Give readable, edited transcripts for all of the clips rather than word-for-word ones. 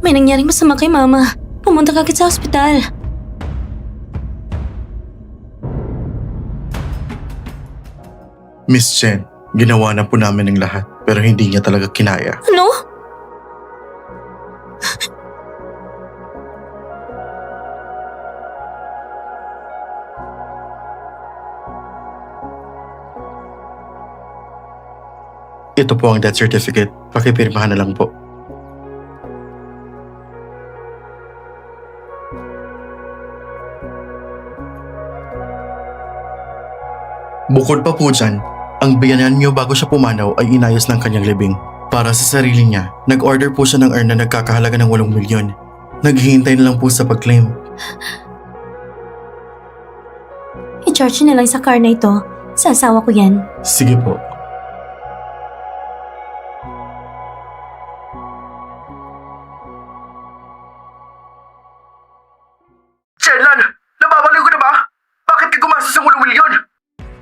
May nangyaring masama kay Mama. Pumunta ka agad sa ospital. Miss Chen, ginawa na po namin ang lahat pero hindi niya talaga kinaya. Ano? Ito po ang death certificate. Pakipirmahan na lang po. Bukod pa po dyan, ang biyanan niyo bago siya pumanaw ay inayos ng kanyang libing. Para sa sarili niya, nag-order po siya ng urn na nagkakahalaga ng 8 milyon. Naghihintay na lang po sa pag-claim. I-charge na lang sa car na ito. Sa asawa ko yan. Sige po. Chenlan! Nababaliw ka na ba? Bakit ka gumastos ng 8 milyon?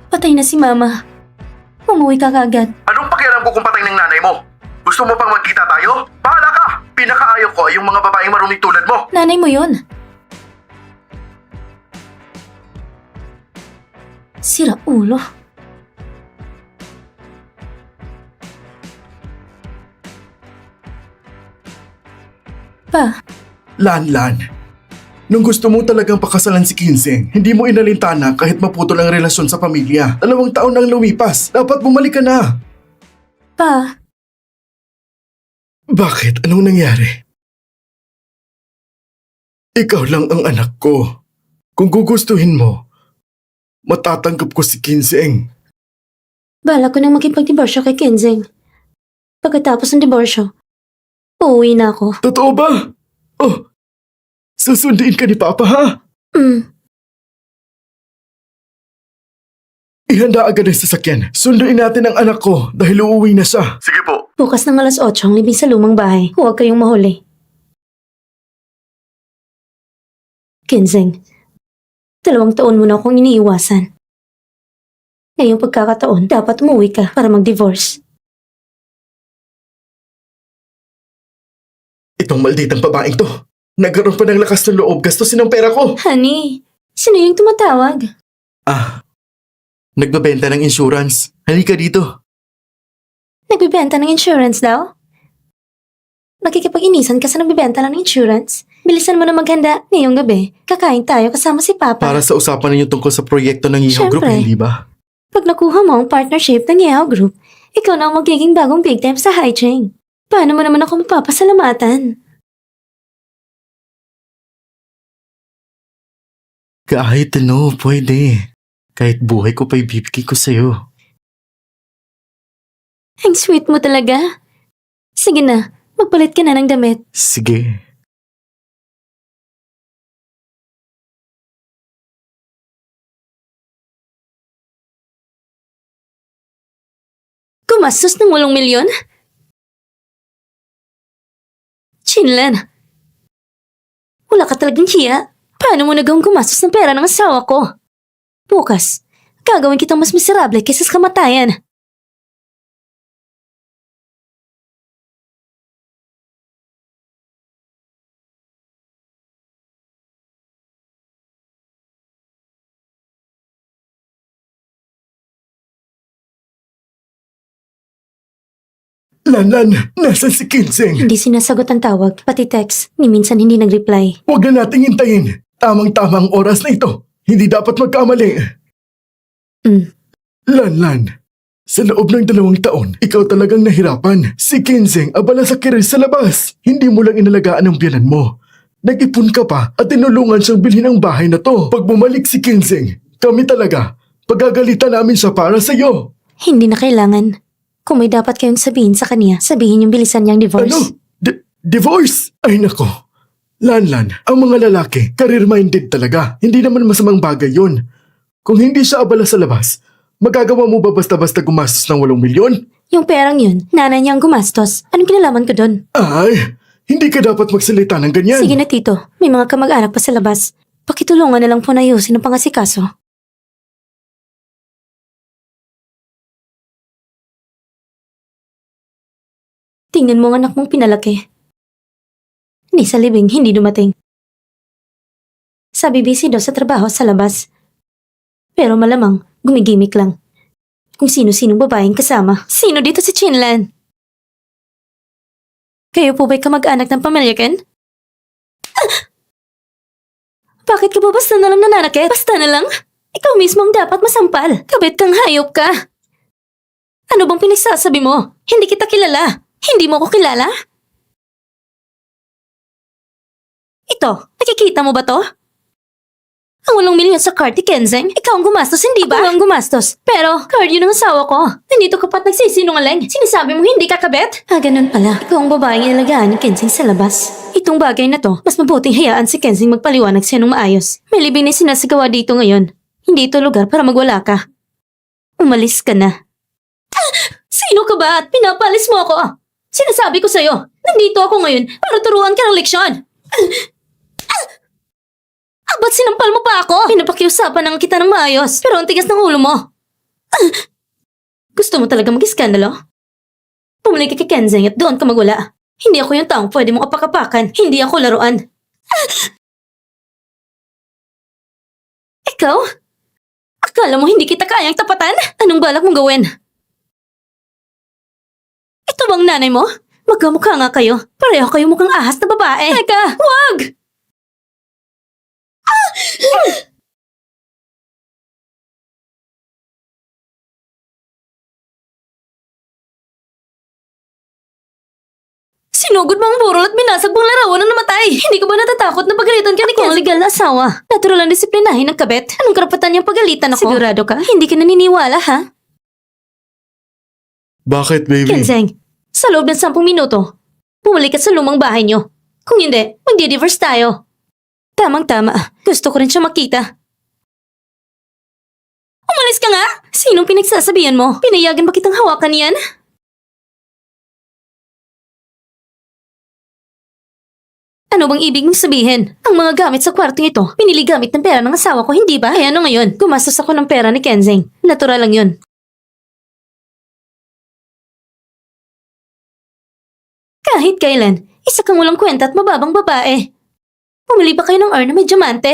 Patay na si Mama. Umuwi ka kaagad. Anong pakialam ko kung patay ng nanay mo? Gusto mo pang magkita tayo? Bahala ka! Pinakaayaw ko ay yung mga babaeng marunong tulad mo. Nanay mo yun. Sira ulo. Pa, Lan. Nung gusto mo talagang pakasalan si Kinseng, hindi mo inalintana kahit maputol ang relasyon sa pamilya. 2 taon nang lumipas. Dapat bumalik ka na. Pa, Bakit? Anong nangyari? Ikaw lang ang anak ko. Kung gugustuhin mo, matatanggap ko si Kinseng. bala ko nang makipag-diborsyo kay Kenzeng. Pagkatapos ng diborsyo, uuwi na ako. Totoo ba? Oh, susundin ka ni Papa ha? Ihanda agad ang sasakyan. Sunduin natin ang anak ko dahil uuwi na siya. Sige po. Bukas ng 8:00 ang libing sa lumang bahay. Huwag kayong mahuli. Kenzeng, 2 taon mo na akong iniiwasan. Ngayong pagkakataon, dapat umuwi ka para mag-divorce. Itong malditang babaeng to. Nagkaroon pa ng lakas ng loob gastusin ang pera ko. Honey, sino yung tumatawag? Nagbabenta ng insurance. Halika dito. Nagbibenta ng insurance daw? Nakikipag-inisan ka sa nagbibenta lang ng insurance? Bilisan mo na maghanda ngayong gabi. Kakain tayo kasama si Papa. Para sa usapan ninyo tungkol sa proyekto ng Ihaw Group, Siyempre. hindi ba? Pag nakuha mo ang partnership ng Yao Group, ikaw na ang magiging bagong big time sa high chain. Paano mo naman ako mapapasalamatan? Kahit ano, pwede. Kahit buhay ko pa ibibigay ko sa'yo. Ang sweet mo talaga. Sige na, magpalit ka na ng damit. Sige. Gumastos ng 8 milyon? Chinlan, wala ka talagang hiya. Paano mo nagawang gumastos ng pera ng asawa ko? Bukas, gagawin kitang mas miserable kaysa sa kamatayan. Lan, nasan si Kinseng? Hindi sinasagot ang tawag, pati text, ni minsan hindi nag-reply. Huwag na nating hintayin. Tamang-tamang oras na ito. Hindi dapat magkamali. Lan, sa loob ng 2 taon, ikaw talagang nahirapan. Si Kinseng abala sa kiris sa labas. Hindi mo lang inalagaan ang biyanan mo. Nag-ipon ka pa at tinulungan siyang bilhin ang bahay na to. Pag bumalik si Kinseng, kami talaga, pagagalitan namin siya para sa'yo. Hindi na kailangan. Kung may dapat kayong sabihin sa kanya, sabihin yung bilisan niyang divorce. Ano? Divorce? Ay nako. Lan, ang mga lalaki, career-minded talaga. Hindi naman masamang bagay yun. Kung hindi siya abala sa labas, magagawa mo ba basta-basta gumastos ng 8 milyon? Yung perang yun, nanay niya ang gumastos. Anong kinalaman ko doon? Ay, hindi ka dapat magsalita ng ganyan. Sige na tito, may mga kamag-anak pa sa labas. Pakitulungan na lang po na ayusin ang pangasikaso. Tingnan mo ang anak mong pinalaki. Ni sa libing, hindi dumating. Sabi busy daw sa trabaho sa labas. Pero malamang, gumigimik lang. Kung sino-sinong babaeng kasama. Sino dito si Chinlan? Kayo po ba'y kamag-anak ng pamilya, Ken? Bakit ka ba basta na lang nananakit? Basta na lang? Ikaw mismo ang dapat masampal. Kabit kang hayop ka. Ano bang pinagsasabi mo? Hindi kita kilala. Hindi mo ko kilala? Ito, nakikita mo ba to? Ang 8 milyon sa card ni Kenzeng, ikaw ang gumastos, hindi ba? Ako ang gumastos. Pero, card yun ng asawa ko. Nandito ka pa't nagsisinungaling. Sinasabi mo hindi ka kabet? Ganun pala. Ikaw ang babaeng inalagaan ni Kenzeng sa labas. Itong bagay na to, mas mabuting hayaan si Kenzeng magpaliwanag siya ng maayos. May libing na sinasagawa dito ngayon. Hindi ito lugar para magwala ka. Umalis ka na. Sino ka ba at pinapalis mo ako? Sinasabi ko sa'yo, nandito ako ngayon para turuan ka ng leksyon. Ba't sinampal mo pa ako? Pinapakiusapan lang kita ng maayos, pero ang tigas ng ulo mo. Gusto mo talaga mag-iskandalo? Pumalik ka kay Kenzeng at doon ka magwala. Hindi ako yung taong pwede mong apakapakan. Hindi ako laruan. Ikaw? Akala mo hindi kita kayang tapatan? Anong balak mong gawin? Ito bang nanay mo? Magkamukha nga kayo. Pareho kayo mukhang ahas na babae. Teka, wag! Sinugod mo ang burol at binasag mong larawan na namatay. Hindi ka ba natatakot na pagalitan ka ni Kenzeng? Ako ang legal na asawa. Natural ang disiplinahin ng kabet. Anong karapatan niyang pagalitan ako? Sigurado ka? Hindi ka naniniwala, ha? Bakit, baby? Kenzeng, sa loob ng 10 minuto, bumalik ka sa lumang bahay niyo. Kung hindi, magdi-divorce tayo. Tamang-tama. Gusto ko rin siya makita. Umalis ka nga! Sinong pinagsasabihan mo? Pinayagan ba kitang hawakan yan? Ano bang ibig mong sabihin? Ang mga gamit sa kwartong ito, pinili gamit ng pera ng asawa ko, hindi ba? Kaya ano ngayon? Gumastos ako ng pera ni Kenzeng. Natural lang yun. Kahit kailan, isa kang walang kwenta at mababang babae. Pumili ba kayo ng urn na may diamante?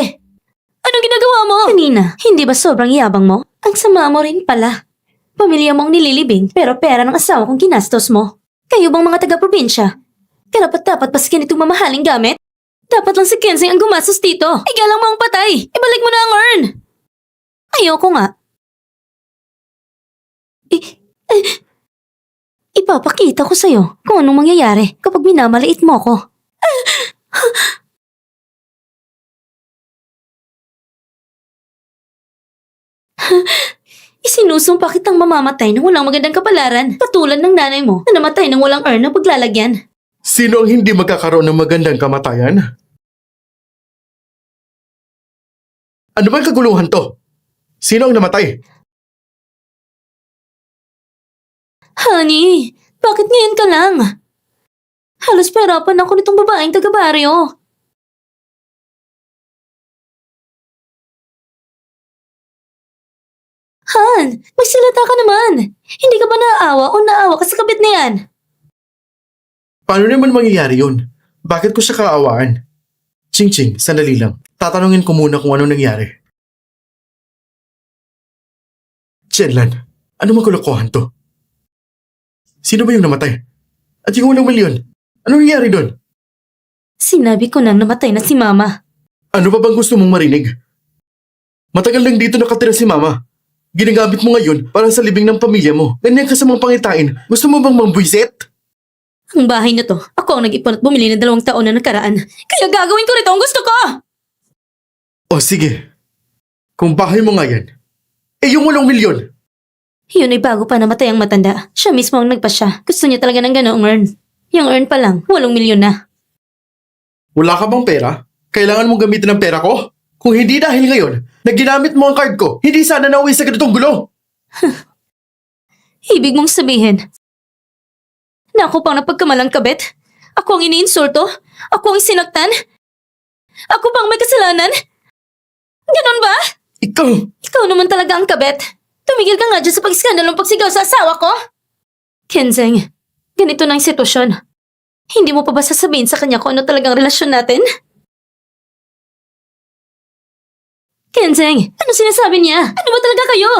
Anong ginagawa mo? Kanina, hindi ba sobrang yabang mo? Ang sama mo rin pala. Pamilya mong nililibing, pero pera ng asawa kong ginastos mo. Kayo bang mga taga-probinsya? Karapat-dapat pa sa ganitong mamahaling gamit? Dapat lang si Kenzeng ang gumastos dito. Igalang mo ang patay. Ibalik mo na ang urn. Ayoko nga. Ipapakita ko sa'yo kung anong mangyayari kapag minamaliit mo ko. Isinusumpa kitang mamamatay ng walang magandang kapalaran, katulad ng nanay mo na namatay ng walang urn na paglalagyan. Sino ang hindi magkakaroon ng magandang kamatayan? Ano bang kaguluhan to? Sino ang namatay? Honey, bakit ngayon ka lang? Halos perapan ako nitong babaeng taga-baryo. Han, magsalita ka naman. Hindi ka ba naaawa o naawa ka sa kabit na yan? Paano naman mangyayari yun? Bakit ko siya kaawaan? Ching-ching, sandali lang. Tatanungin ko muna kung ano nangyari. Chenlan, ano magkulokohan to? Sino ba yung namatay? At yung 8 milyon? Ano nangyari doon? Sinabi ko nang namatay na si Mama. Ano pa bang gusto mong marinig? Matagal lang dito nakatira si Mama. Ginagamit mo ngayon para sa libing ng pamilya mo. Ganyan ka sa mga pangitain. Gusto mo bang mambwisit? Ang bahay na to, ako ang nag-ipon at bumili ng 2 taon na nakaraan. Kaya gagawin ko rito ang gusto ko! O sige. Kung bahay mo nga yan, yung 8 milyon. Yun ay bago pa namatay ang matanda. Siya mismo ang nagpasya. Gusto niya talaga ng ganoong earn. Yung earn pa lang, 8 milyon na. Wala ka bang pera? Kailangan mong gamitin ang pera ko? Kung hindi dahil ngayon, na ginamit mo ang card ko, hindi sana nauwi sa ganitong gulo. Ibig mong sabihin, na ako pang napagkamalang kabit? Ako ang iniinsulto? Ako ang sinaktan? Ako pang may kasalanan? Ganon ba? Ikaw! Ikaw naman talaga ang kabit. Tumigil ka nga dyan sa pag-iskandalong pagsigaw sa asawa ko. Kenzeng, ganito na ang sitwasyon. Hindi mo pa ba sasabihin sa kanya kung ano talagang relasyon natin? Kenzeng, ano sinasabi niya? Ano ba talaga kayo?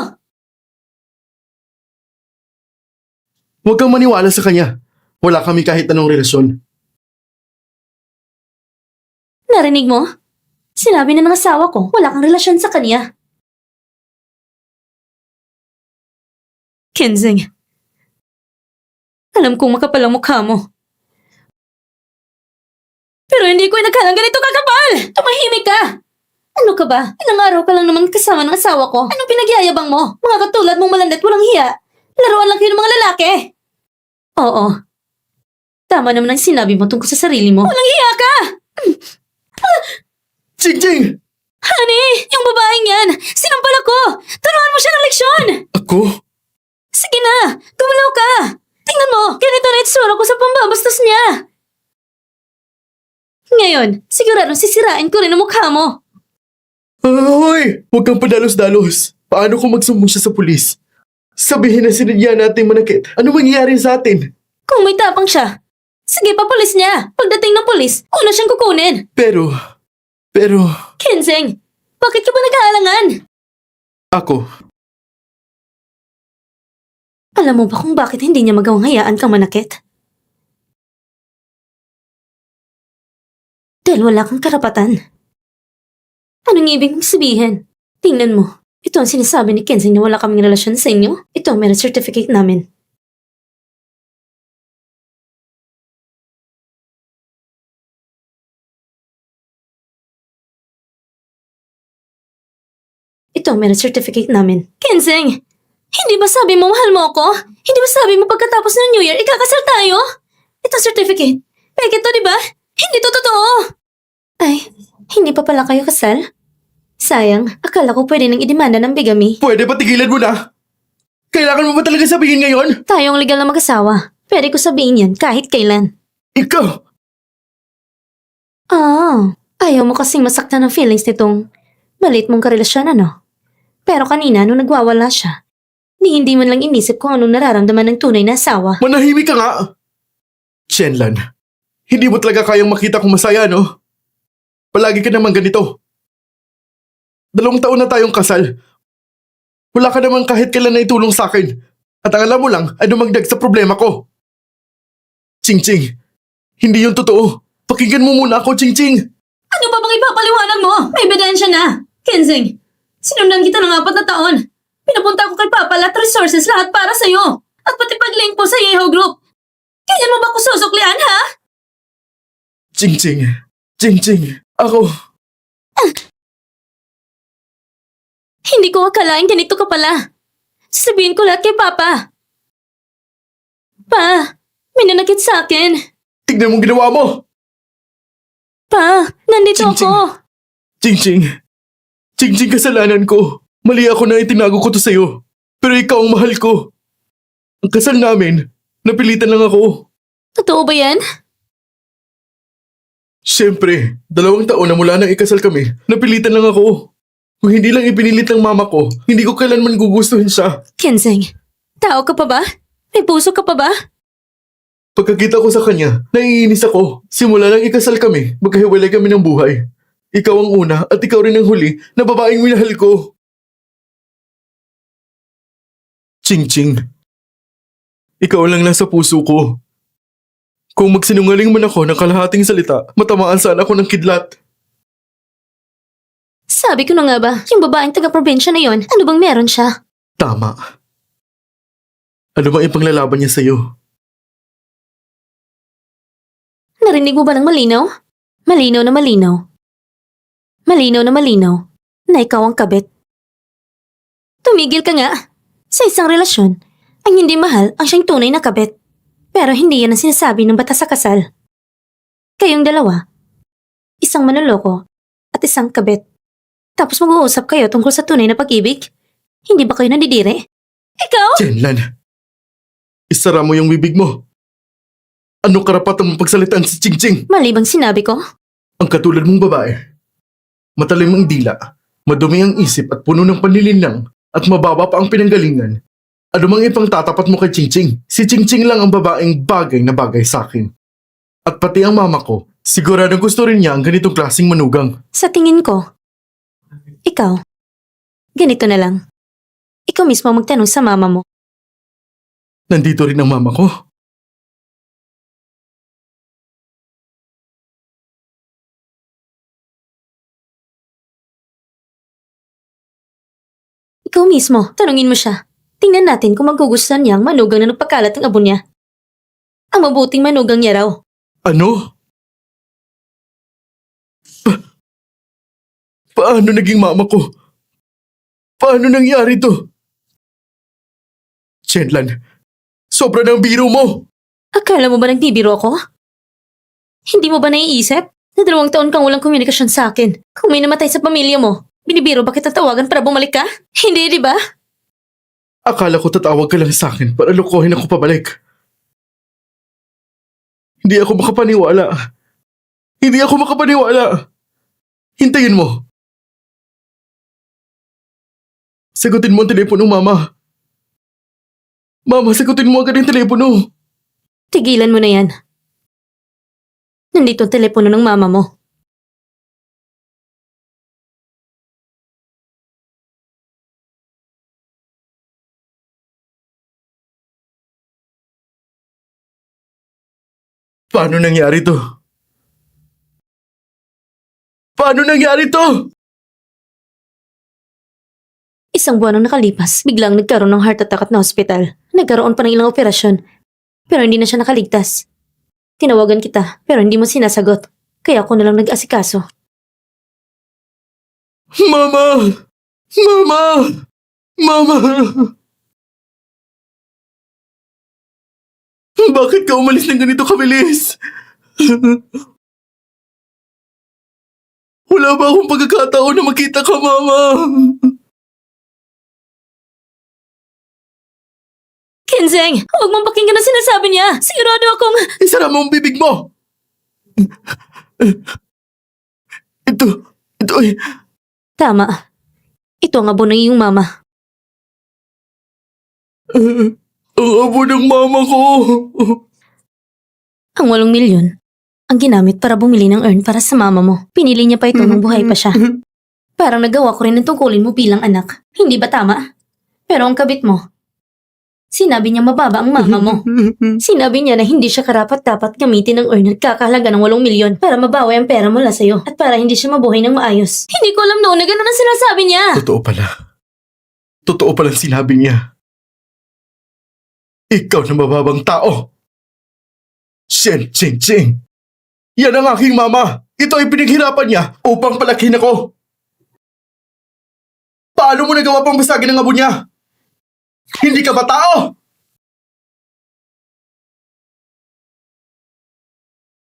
Huwag kang maniwala sa kanya. Wala kami kahit anong relasyon. Narinig mo? Sinabi na ng asawa ko, wala kang relasyon sa kanya. Kenzeng, alam kong makapal ang mukha mo. Pero hindi ko inakala ganito kakapal! Tumahimik ka! Ano ka ba? Ilang araw ka lang naman kasama ng asawa ko. Anong pinagyayabang mo? Mga katulad mong malandat walang hiya. Laruan lang kayo ng mga lalaki. Oo. Tama naman ang sinabi mo tungkol sa sarili mo. Walang hiya ka! Jingjing! Honey, yung babaeng yan! Sinampal ako! Turuan mo siya ng leksyon! Ako? Sige na! Gumalaw ka! Tingnan mo! Ganito na itsura ko sa pambabastos niya! Ngayon, siguradong sisirain ko rin ang mukha mo. Hoy! Huwag kang padalos-dalos. Paano kung magsumbong siya sa pulis? Sabihin na sinadya natin manakit. Ano mangyayari sa atin? Kung may tapang siya, sige pa pulis niya. Pagdating ng pulis, una siyang kukunin. Pero... Kenzeng, bakit ka ba nag-aalangan? Ako, Alam mo ba kung bakit hindi niya magawang hayaan kang manakit? Dahil wala kang karapatan. Anong ibig mong sabihin? Tingnan mo. Ito ang sinasabi ni Kenzeng na wala kaming relasyon sa inyo. Ito ang marriage certificate namin. Ito ang marriage certificate namin. Kenzeng! Hindi ba sabi mo mahal mo ako? Hindi ba sabi mo pagkatapos ng New Year ikakasal tayo? Ito ang certificate. Peke to, di ba? Hindi to totoo! Ay, hindi pa pala kayo kasal? Sayang, akala ko pwede nang idemanda ng bigamy. pwede ba tigilan mo na? Kailangan mo ba talaga sabihin ngayon? Tayong legal na mag-asawa. Pwede ko sabihin yan kahit kailan. Ikaw! Ayaw mo kasing masaktan ng feelings nitong maliit mong karelasyon, ano? Pero kanina, nung nagwawala siya, hindi man lang inisip kung anong nararamdaman ng tunay na asawa. Manahimik ka nga! Shenlan, hindi mo talaga kayang makita kung masaya, no? Palagi ka naman ganito. 2 taon na tayong kasal. Wala ka naman kahit kailan na itulong sa akin. At ang alam mo lang ay dumagdag sa problema ko. Ching-ching, hindi yun totoo. Pakinggan mo muna ako, Ching-ching. Ano pa bang ipapaliwanag mo? May ebidensya na. Kenzeng, sinundan kita ng 4 na taon. Pinapunta ko kay Papa lahat resources lahat para sa'yo. At pati pag-link po sa Yeho Group. Kaya mo ba ko susuklian, ha? Ching-ching, Ching-ching, ako... Hindi ko akalain ganito ka pala. Sasabihin ko lahat kay Papa. Pa, may nanakit sa akin. Tignan mong ginawa mo! Pa, nandito Ching-ching. ako. Ching-ching, Ching-ching, kasalanan ko. Mali ako na itinago ko to sa'yo. Pero ikaw ang mahal ko. Ang kasal namin, napilitan lang ako. Totoo ba yan? Siyempre, 2 taon na mula nang ikasal kami, napilitan lang ako. Kung hindi lang ipinilit ng mama ko, hindi ko kailanman gugustuhin siya. Kenzeng, tao ka pa ba? May puso ka pa ba? Pagkakita ko sa kanya, naiinis ako. Simula nang ikasal kami, magkahiwalay kami ng buhay. Ikaw ang una at ikaw rin ang huli na babaeng minahal ko. Ching-ching, ikaw lang nasa puso ko. Kung magsinungaling man ako ng kalahating salita, matamaan sana ako ng kidlat. Sabi ko na nga ba, yung babaeng taga-probinsya na yon, ano bang meron siya? Tama. Ano bang ipanglalaban niya sa'yo? Narinig mo ba ng malinaw? Malinaw na malinaw. Malinaw na malinaw na ikaw ang kabit. Tumigil ka nga. Sa isang relasyon, ang hindi mahal ang siyang tunay na kabit. Pero hindi yan ang sinasabi ng batas sa kasal. Kayong dalawa, isang manloloko at isang kabit. Tapos mag-uusap kayo tungkol sa tunay na pag-ibig? Hindi ba kayo nandidiri? Ikaw? Jenlan, isara mo yung bibig mo. Anong karapatan mong pagsalitaan si Ching-ching? Mali bang sinabi ko? Ang katulad mong babae. Matalim ang dila, madumi ang isip at puno ng panlilinlang at mababa pa ang pinanggalingan. Ano mang ipang tatapat mo kay Ching-ching? Si Ching-ching lang ang babaeng bagay na bagay sa akin. At pati ang mama ko, siguradong gusto rin niya ang ganitong klaseng manugang. Sa tingin ko, ikaw, ganito na lang. Ikaw mismo magtanong sa mama mo. Nandito rin ang mama ko. Ikaw mismo, tanungin mo siya. Tingnan natin kung magugustuhan niya ang manugang na nagpakalat ng abo niya. Ang mabuting manugang niya raw. Ano? Paano naging mama ko? Paano nangyari to? Chenlan, sobra ng biro mo! Akala mo ba nagbibiro ako? Hindi mo ba naiisip na 2 taon kang walang komunikasyon sa akin? Kung may namatay sa pamilya mo, binibiro ba kita tawagan para bumalik ka? Hindi, di ba? Akala ko tatawag ka lang sa akin para lokohin ako pabalik. Hindi ako makapaniwala. Hindi ako makapaniwala. Hintayin mo. Sagutin mo ang telepono, Mama. Mama, sagutin mo agad ang telepono. Tigilan mo na yan. Nandito ang telepono ng mama mo. Paano nangyari to? Paano nangyari to? Isang buwan nang nakalipas, biglang nagkaroon ng heart attack at na-hospital. Nagkaroon pa ng ilang operasyon, pero hindi na siya nakaligtas. Tinawagan kita, pero hindi mo sinasagot. Kaya ako na lang nag-asikaso. Mama! Mama! Mama! Bakit ka umalis ng ganito kabilis? Wala ba akong pagkakataon na makita ka, Mama? Kenzeng, huwag mong pakinggan ang sinasabi niya. Sigurado akong... Isara mo ang bibig mo! Ito ay... Tama. Ito ang abo ng iyong mama. Ang abo ng mama ko! Ang 8 milyon, ang ginamit para bumili ng urn para sa mama mo. Pinili niya pa ito nung buhay pa siya. Parang nagawa ko rin ang tungkulin mo bilang anak. Hindi ba tama? Pero ang kabit mo, sinabi niya mababa ang mama mo. Sinabi niya na hindi siya karapat-dapat gamitin ng urn at kakahalaga ng 8 milyon para mabawi ang pera mula sa'yo at para hindi siya mabuhay ng maayos. Hindi ko alam noon na gano'n ang sinasabi niya. Totoo pala. Totoo palang sinabi niya. Ikaw na mababang tao. Shen Ching Ching. Yan ang aking mama. Ito ay pinaghirapan niya upang palakihin ako. Paano mo nagawa pang basagin ang abo niya? Hindi ka ba tao?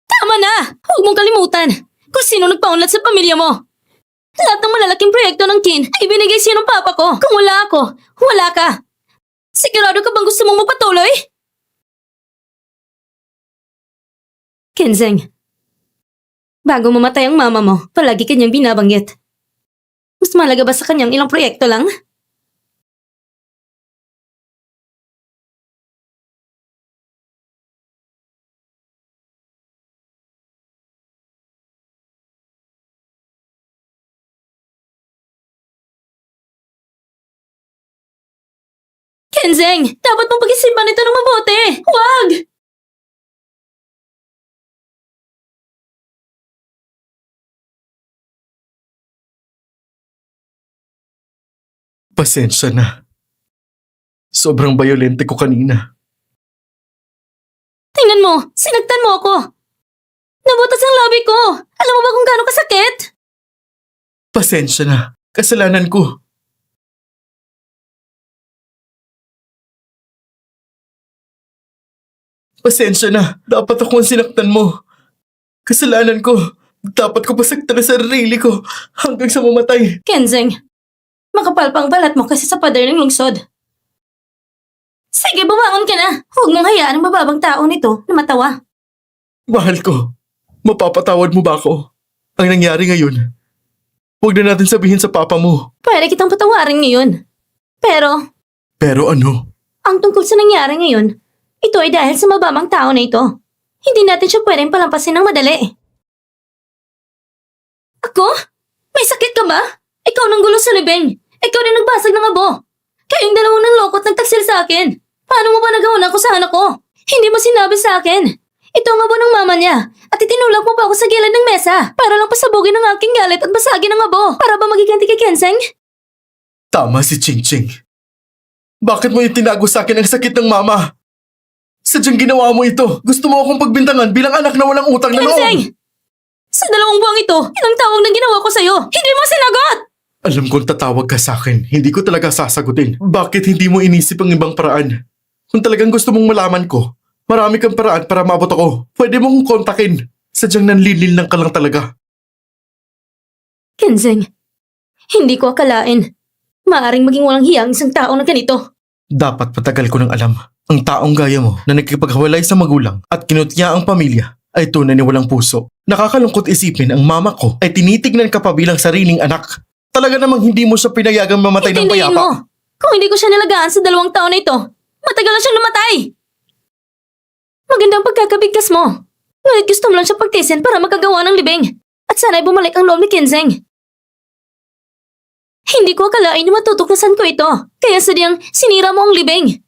Tama na! Huwag mong kalimutan kung sino nagpaunlad sa pamilya mo. Lahat ng malalaking proyekto ng kin ay binigay sa'yo ng papa ko. Kung wala ako, wala ka. Sigurado ka bang gusto mong magpatuloy? Kenzeng, bago mamatay ang mama mo, palagi kanyang binabanggit. Mas malaga ba sa kanyang ilang proyekto lang? Kenzeng, dapat mong pag-isipan ito ng mabuti. Huwag! Pasensya na. Sobrang bayolente ko kanina. Tingnan mo, sinagtan mo ako. Nabutas ang labi ko. Alam mo ba kung gaano kasakit? Pasensya na. Kasalanan ko. Pasensya na. Dapat ako ang sinaktan mo. Kasalanan ko. Dapat ko pasaktan sa sarili ko hanggang sa mamatay. Kenzeng, makapal pa ang balat mo kasi sa pader ng lungsod. Sige, bumangon ka na. Huwag mong hayaan ang mababang tao nito na matawa. Mahal ko. Mapapatawad mo ba ako? Ang nangyari ngayon. Huwag na natin sabihin sa papa mo. Pwede kitang patawarin ngayon. Pero, Pero ano? ang tungkol sa nangyari ngayon, ito ay dahil sa mababang tao na ito. Hindi natin siya pwedeng palampasin ng madali. Ako? May sakit ka ba? Ikaw nang gulo sa libing. Ikaw din nagbasag ng abo. Kayong dalawang nanlokot nagtaksil sa akin. Paano mo ba nagawa ng kusahan ako? Hindi mo sinabi sa akin. Ito ang abo ng mama niya. At itinulak mo pa ako sa gilid ng mesa para lang pasabugin ang aking galit at basagin ang abo. Para ba magiganti kay Kenseng? Tama si Ching Ching. Bakit mo itinago sa akin ang sakit ng mama? Sadyang ginawa mo ito. Gusto mo akong pagbintangan bilang anak na walang utang na loob. Kenseng! Sa 2 buwang ito, ilang tawag na ginawa ko sa'yo. Hindi mo sinagot! Alam kong tatawag ka sa akin. Hindi ko talaga sasagutin. Bakit hindi mo inisip ang ibang paraan? Kung talagang gusto mong malaman ko, marami kang paraan para maabot ako. Pwede mong kontakin. Sadyang nanlilil lang ka lang talaga. Kenseng, hindi ko akalain. Maaring maging walang hiya ang isang tao na ganito. Dapat patagal ko nang alam. Ang taong gaya mo na nagkipaghiwalay sa magulang at kinutya ang pamilya ay tunay ni walang puso. Nakakalungkot isipin ang mama ko ay tinitignan ka pa bilang sariling anak. Talaga namang hindi mo siya pinayagang mamatay ng Intindihin payapa. mo, kung hindi ko siya nilagaan sa 2 taon na ito, matagal na siyang namatay. Magandang pagkakabigkas mo. Ngunit gusto mo lang siya pagtisin para makagawa ng libing. At sana'y bumalik ang loob ni Kenseng. Hindi ko akalain na matutuklasan ko ito. Kaya sadyang sinira mo ang libing.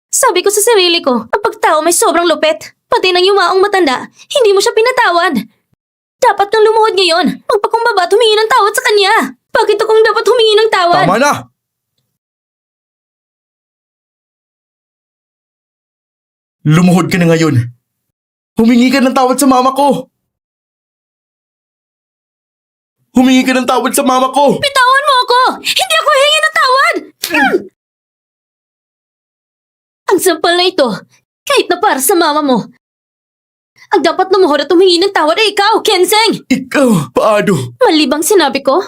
Sabi ko sa sarili ko, ang pagtao may sobrang lupet. Pati ng yumaong matanda, hindi mo siya pinatawad. Dapat kang lumuhod ngayon. Magpakumbaba at humingi ng tawad sa kanya. Bakit akong dapat humingi ng tawad? Tama na! Lumuhod ka na ngayon. Humingi ka ng tawad sa mama ko. Humingi ka ng tawad sa mama ko. Bitawan mo ako! Hindi ako hihingi ng tawad! Ang sampal na ito, kahit na para sa mama mo. Ang dapat lumuhod at humingi ng tawad ay ikaw, Kenseng! Ikaw, paano? Malibang sinabi ko,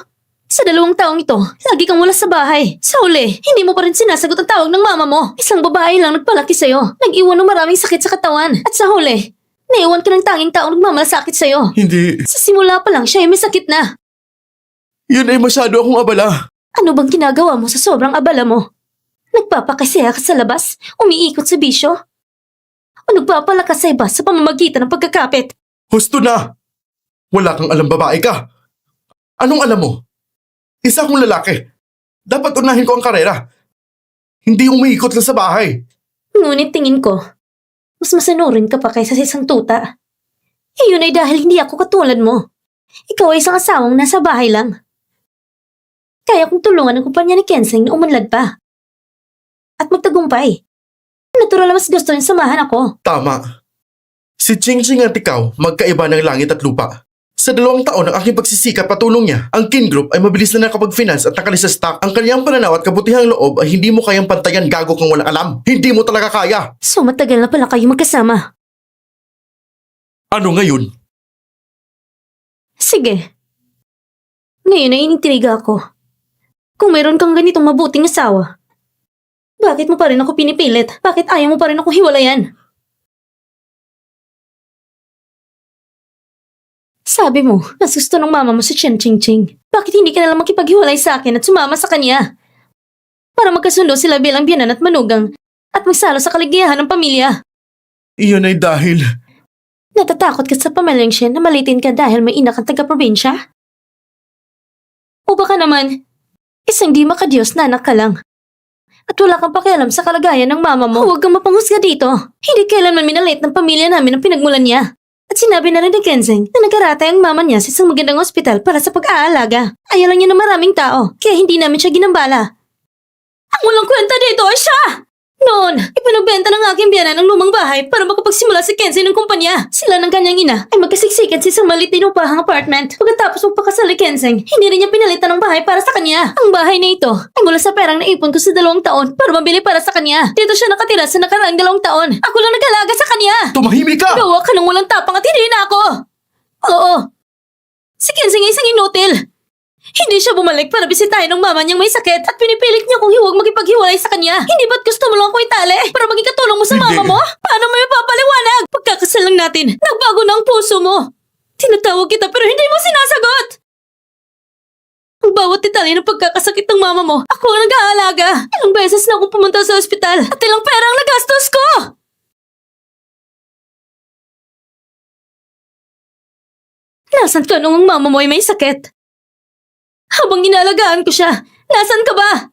sa 2 taong ito, lagi kang wala sa bahay. Sa huli, hindi mo pa rin sinasagot ang tawag ng mama mo. Isang babae lang nagpalaki sa'yo. Nag-iwan ng maraming sakit sa katawan. At sa huli, naiwan ka ng tanging taong nagmamalasakit sa'yo. Hindi. Sa simula pa lang siya ay may sakit na. Yun ay masyado akong abala. Ano bang ginagawa mo sa sobrang abala mo? Nagpapakasaya ka sa labas, umiikot sa bisyo? O nagpapalakas sa iba sa pamamagitan ng pagkakapit? Husto na! Wala kang alam babae ka. Anong alam mo? Isa akong lalaki. Dapat unahin ko ang karera. Hindi umiikot lang sa bahay. Ngunit tingin ko, mas masanurin ka pa kaysa sa isang tuta. Iyon ay dahil hindi ako katulad mo. Ikaw ay isang asawang nasa bahay lang. Kaya kong tulungan ang kumpanya ni Kenseng na umunlad pa. At magtagumpay. Natural na mas gusto niya samahan ako. Tama. Si Ching Ching at ikaw magkaiba ng langit at lupa. Sa 2 taon ng aking pagsisikap patulong niya, ang Kin Group ay mabilis na nakapag-finance at nakalis sa stock. Ang kanyang pananaw at kabutihang loob ay hindi mo kayang pantayan, gago kang walang alam. Hindi mo talaga kaya. So matagal na pala kayo magkasama. Ano ngayon? Sige. Ngayon ay initriga ako. Kung mayroon kang ganitong mabuting asawa, bakit mo pa rin ako pinipilit? Bakit ayaw mo pa rin ako hiwalayan? Sabi mo, mas gusto ng mama mo si Chen Ching Ching. Bakit hindi ka nalang makipaghiwalay sa akin at sumama sa kanya? Para magkasundo sila bilang biyanan at manugang at magsalo sa kaligayahan ng pamilya. Iyon ay dahil... Natatakot ka sa pamilyang Shen na malitin ka dahil may ina kang taga-probinsya? O baka naman, isang di makadiyos na anak ka lang. At wala kang pakialam sa kalagayan ng mama mo. Huwag kang mapanghusga dito. Hindi kailanman minalit ng pamilya namin ang pinagmulan niya. At sinabi na rin ni Kenseng na nag-aratay ang mama niya sa isang magandang ospital para sa pag-aalaga. Ayaw lang niya ng maraming tao, kaya hindi namin siya ginambala. Ang walang kwenta dito ay siya! Noon, ipinagbenta ng aking biyanan ang lumang bahay para makapagsimula si Kensei ng kumpanya. Sila ng kanyang ina ay magkasiksikan sa isang maliit na inupahang apartment. Pagkatapos magpakasal ni Kensei, hindi rin niya pinalitan ng bahay para sa kanya. Ang bahay na ito ay mula sa perang naipon ko sa 2 taon para mabili para sa kanya. Dito siya nakatira sa nakaraang 2 taon. Ako lang nag-alaga sa kanya. Tumahimik ka! Gawa ka ng walang tapang at hindi na ako. Oo. Si Kensei ay isang inutil. Hindi siya bumalik para bisitahin ng mama niyang may sakit at pinipilit niya kung huwag makipaghiwalay sa kanya. Hindi ba't gusto mo lang ako itali para maging katulong mo sa Hindi. mama mo? Paano mo ipapaliwanag? Pagkakasal lang natin, nagbago na ang puso mo. Tinatawag kita pero hindi mo sinasagot. Ang bawat detalye ng pagkakasakit ng mama mo, ako ang nag-aalaga. Ilang beses na ako pumunta sa ospital at ilang pera ang nagastos ko. Nasaan ka nung ang mama mo ay may sakit? Habang inalagaan ko siya, nasaan ka ba?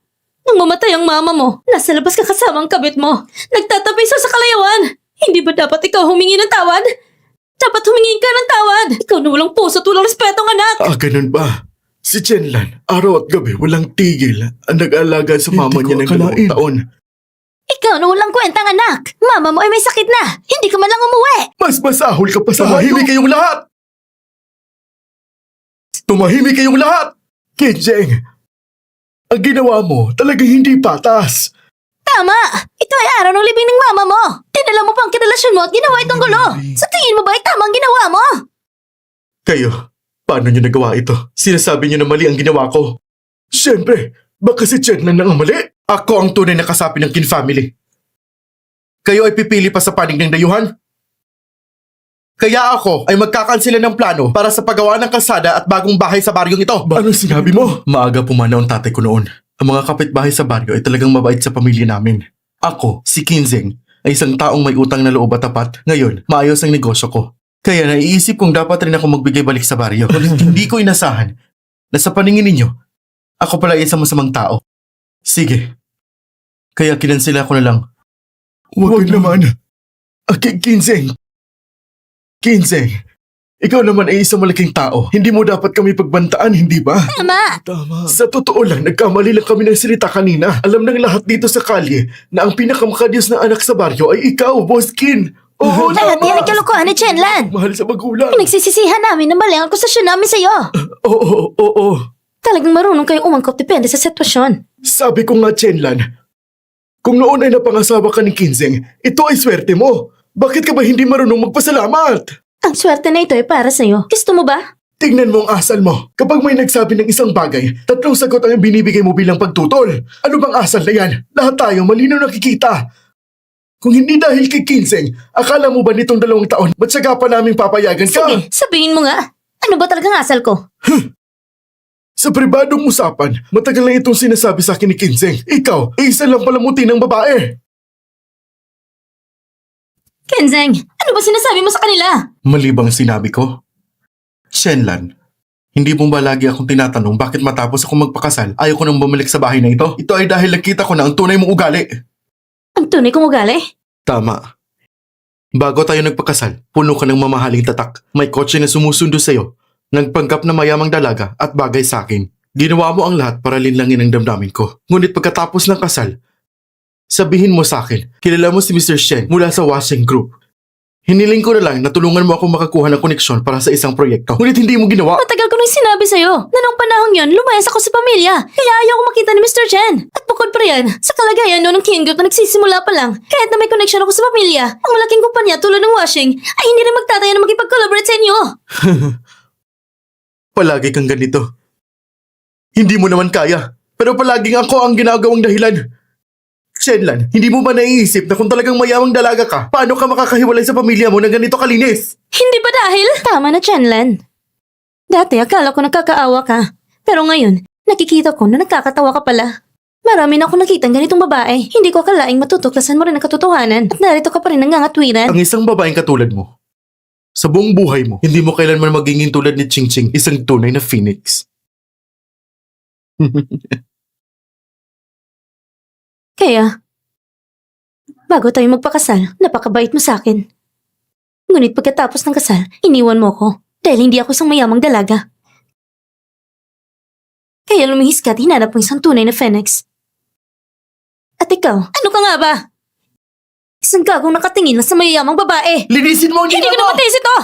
Nung mamatay ang mama mo, nasa labas ka kasama ang kabit mo. Nagtatabi sa kalayawan. Hindi ba dapat ikaw humingi ng tawad? Dapat humingi ka ng tawad. Ikaw na walang puso at walang respetong anak. Ganun ba? Si Chenlan, araw at gabi walang tigil ang nag-aalaga sa mama niya ng 2 taon. Ikaw na walang kwentang anak. Mama mo ay may sakit na. Hindi ka man lang umuwi. Mas masahol ka pa sa Tumahimik kayong lahat! Tumahimik kayong lahat! Kinjeng, ang ginawa mo talagang hindi patas. Tama! Ito ay araw ng libing ng mama mo. Dinala mo pa ang kirelasyon mo at ginawa itong gulo. Sa tingin mo ba ay tama ang ginawa mo? Kayo, paano niyo nagawa ito? Sinasabi niyo na mali ang ginawa ko. Siyempre, baka si Chenlan ang mali. Ako ang tunay na kasapi ng Kin family. Kayo ay pipili pa sa panig ng dayuhan? Kaya ako ay magkakansela ng plano para sa paggawa ng kalsada at bagong bahay sa baryong ito. Anong sinabi mo? Maaga pumanaw ang tatay ko noon. Ang mga kapitbahay sa baryo ay talagang mabait sa pamilya namin. Ako, si Kinzeng, ay isang taong may utang na loob at tapat. Ngayon, maayos ang negosyo ko. Kaya naiisip kong dapat rin ako magbigay balik sa baryo. Ngunit hindi ko inasahan na sa paningin ninyo, ako pala ay isang masamang tao. Sige. Kaya kinansela ko na lang. Huwag naman. Kinzeng. Kinzeng, ikaw naman ay isang malaking tao. Hindi mo dapat kami pagbantaan, hindi ba? Tama! Sa totoo lang, nagkamali lang kami ng salita kanina. Alam ng lahat dito sa kalye na ang pinakamakadyos na anak sa baryo ay ikaw, Boss Kin. Oo, Lahat yan ay tama. kalokohan ni Chenlan. Mahal sa magulang. Pinagsisisihan namin na mali ang akusasyon namin sa'yo. Oo. Talagang marunong kayo umangkop depende sa sitwasyon. Sabi ko nga, Chenlan, kung noon ay napangasawa ka ni Kinzeng, ito ay swerte mo. Bakit ka ba hindi marunong magpasalamat? Ang swerte na ito ay para sa'yo. Gusto mo ba? Tingnan mo ang asal mo. Kapag may nagsabi ng isang bagay, 3 sagot ang binibigay mo bilang pagtutol. Ano bang asal na yan? Lahat tayo malinaw nakikita. Kung hindi dahil kay Kinzeng, akala mo ba nitong 2 taon, matyaga pa namin papayagan ka? Sige, sabihin mo nga. Ano ba talagang asal ko? Sa pribadong usapan, matagal na itong sinasabi sa akin ni Kinzeng. Ikaw, isa lang palamuti ng babae. Kenzeng, ano ba sinasabi mo sa kanila? Mali bang sinabi ko? Shenlan, hindi mo ba lagi akong tinatanong bakit matapos akong magpakasal, ayaw ko nang bumalik sa bahay na ito? Ito ay dahil nakita ko na ang tunay mong ugali. Ang tunay kong ugali? Tama. Bago tayo nagpakasal, puno ka ng mamahaling tatak. May kotse na sumusundo sa'yo. Nagpanggap na mayamang dalaga at bagay sa akin. Ginawa mo ang lahat para linlangin ang damdamin ko. Ngunit pagkatapos ng kasal, sabihin mo sa akin, kilala mo si Mr. Shen mula sa Washing Group. Hiniling ko na lang na tulungan mo ako makakuha ng koneksyon para sa isang proyekto. Ngunit hindi mo ginawa. Matagal ko nang sinabi sa'yo na nung panahon yon lumayas ako sa pamilya. Kaya ayaw ko makita ni Mr. Chen. At bukod pa yan, sa kalagayan noon ng King Group na nagsisimula pa lang, kahit na may connection ako sa pamilya, ang malaking kumpanya tulad ng Washing ay hindi rin magtataya na magipag-collaborate sa inyo. Palagi kang ganito. Hindi mo naman kaya. Pero palaging ako ang ginagawang dahilan. Shenlan, hindi mo ba naiisip na kung talagang mayamang dalaga ka, paano ka makakahiwalay sa pamilya mo na ganito kalinis? Hindi ba dahil? Tama na, Chenlan. Dati akala ko nakakaawa ka. Pero ngayon, nakikita ko na nakakatawa ka pala. Marami na ako nakitang ganitong babae. Hindi ko akalaing matutuklasan mo rin ang katotohanan. At narito ka pa rin nangangatwiran. Ang isang babaeng katulad mo, sa buong buhay mo, hindi mo kailanman magiging tulad ni Ching Ching, isang tunay na phoenix. Kaya, bago tayo magpakasal, napakabait mo sa akin. Ngunit pagkatapos ng kasal, iniwan mo ko dahil hindi ako isang mayamang dalaga. Kaya lumihis ka at hinanap mo isang tunay na phoenix. At ikaw, ano ka nga ba? Isang gagong nakatingin lang sa mayamang babae. Linisin mo ang Hindi ko na matiis ito!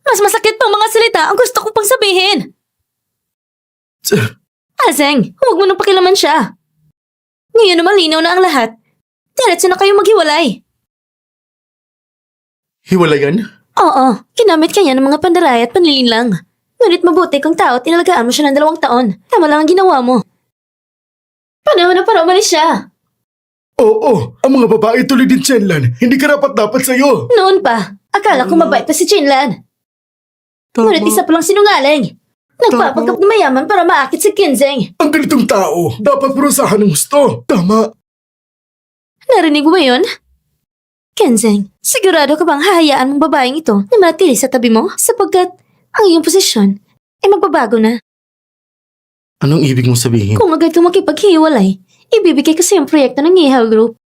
Mas masakit pang mga salita ang gusto ko pang sabihin. Azeng, huwag mo nang pakilaman siya. Ngayon na malinaw na ang lahat. Diretso na kayo maghiwalay. Hiwalayan? Oo, ginamit kanya ng mga pandaray at panlilinlang. Ngunit mabuti kang tao at inalagaan mo siya ng 2 taon. Tama lang ang ginawa mo. Panahon na para umalis siya. Oo, ang mga babae tulad din Chenlan, hindi karapat-dapat sa'yo. Noon pa, akala ko mabait pa si Chinlan. Ngunit isa pa lang sinungaling. Nagpapanggap na mayaman para maakit si Kinzeng. Ang ganitong tao, dapat parusahan ng gusto. Tama. Narinig mo ba yun? Kinzeng, sigurado ka bang hahayaan mong babaeng ito na manatili sa tabi mo? Sapagkat ang iyong posisyon ay magbabago na. Anong ibig mong sabihin? Kung agad kang makipaghiwalay, ibibigay ko sa iyong proyekto ng Ihal Group.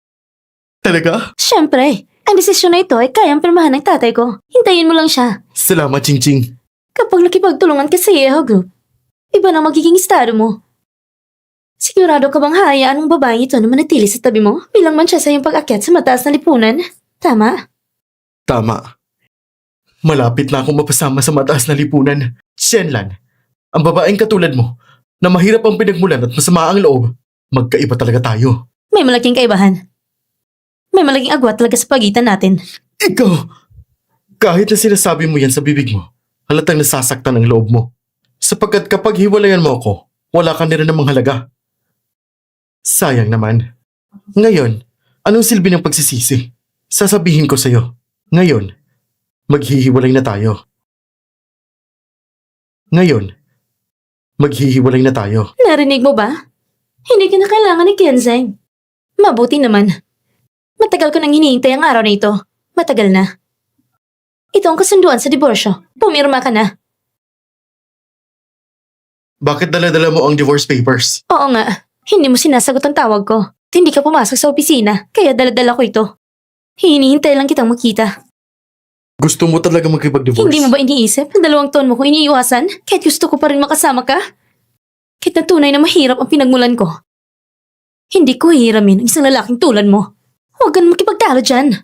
Talaga? Siyempre, ang desisyon na ito ay kayang pirmahan ng tatay ko. Hintayin mo lang siya. Salamat, Ching Ching. Kapag nakipagtulungan ka sa Ihal Group, iba na magiging estado mo. Sigurado ka bang hayaan ang babaeng ito na manatili sa tabi mo bilang man siya sa iyong pag-akyat sa mataas na lipunan? Tama? Tama. Malapit na akong mapasama sa mataas na lipunan. Shenlan, ang babaeng katulad mo, na mahirap ang pinagmulan at masama ang loob, magkaiba talaga tayo. May malaking kaibahan. May malaking agwat talaga sa pagitan natin. Ikaw, kahit na sinasabi mo yan sa bibig mo, halatang nasasaktan ang loob mo. Sapagkat kapag hiwalayan mo ako, wala ka na rin namang halaga. Sayang naman. Ngayon, anong silbi ng pagsisisi? Sasabihin ko sa'yo, ngayon, maghihiwalay na tayo. Ngayon, maghihiwalay na tayo. Narinig mo ba? Hindi ka na kailangan ni Kenzeng. Mabuti naman. Matagal ko nang hinihintay ang araw na ito. Matagal na. Ito ang kasunduan sa diborsyo. Pumirma ka na. Bakit dala-dala mo ang divorce papers? Oo nga. Hindi mo sinasagot ang tawag ko. At hindi ka pumasok sa opisina. Kaya daladala ko ito. Hinihintay lang kitang makita. Gusto mo talaga makipag-divorce? Hindi mo ba iniisip na 2 taon mo ko iniiwasan? Kahit gusto ko pa rin makasama ka? Kahit na tunay na mahirap ang pinagmulan ko. Hindi ko hihiramin ang isang lalaking tulad mo. Huwag ka na makipagtalo dyan.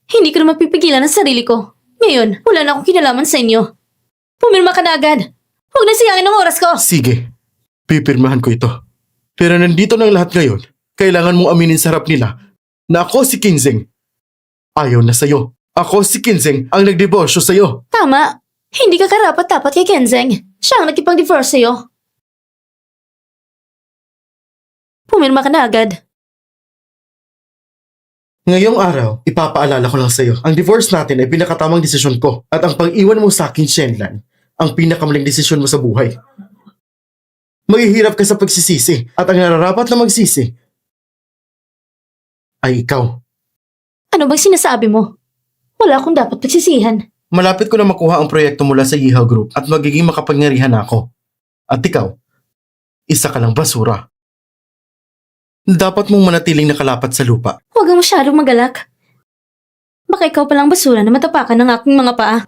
Hindi ko na mapipigilan ang sarili ko. Ngayon, wala na akong kinalaman sa inyo. Pumirma ka na agad. Huwag na sayangin ang oras ko. Sige, pipirmahan ko ito. Pero nandito na ang lahat ngayon, kailangan mong aminin sa harap nila na ako si Kinzeng. Ayaw na sa'yo. Ako si Kinzeng ang nagdiborsyo sa'yo. Tama. Hindi ka karapat-dapat kay Kenzeng. Siya ang nagkipag-divorce sa'yo. Pumirma ka na agad. Ngayong araw, ipapaalala ko lang sa'yo, ang divorce natin ay pinakatamang desisyon ko at ang pag-iwan mo sa akin, Shenlan, ang pinakamaling desisyon mo sa buhay. Maghihirap ka sa pagsisisi at ang nararapat na magsisi ay ikaw. Ano bang sinasabi mo? Wala akong dapat pagsisihan. Malapit ko na makuha ang proyekto mula sa Yihaw Group at magiging makapangyarihan na ako. At ikaw, isa ka lang basura. Dapat mong manatiling nakalapat sa lupa. Huwag kang masyadong magalak. Baka ikaw palang basura na matapakan ng aking mga paa.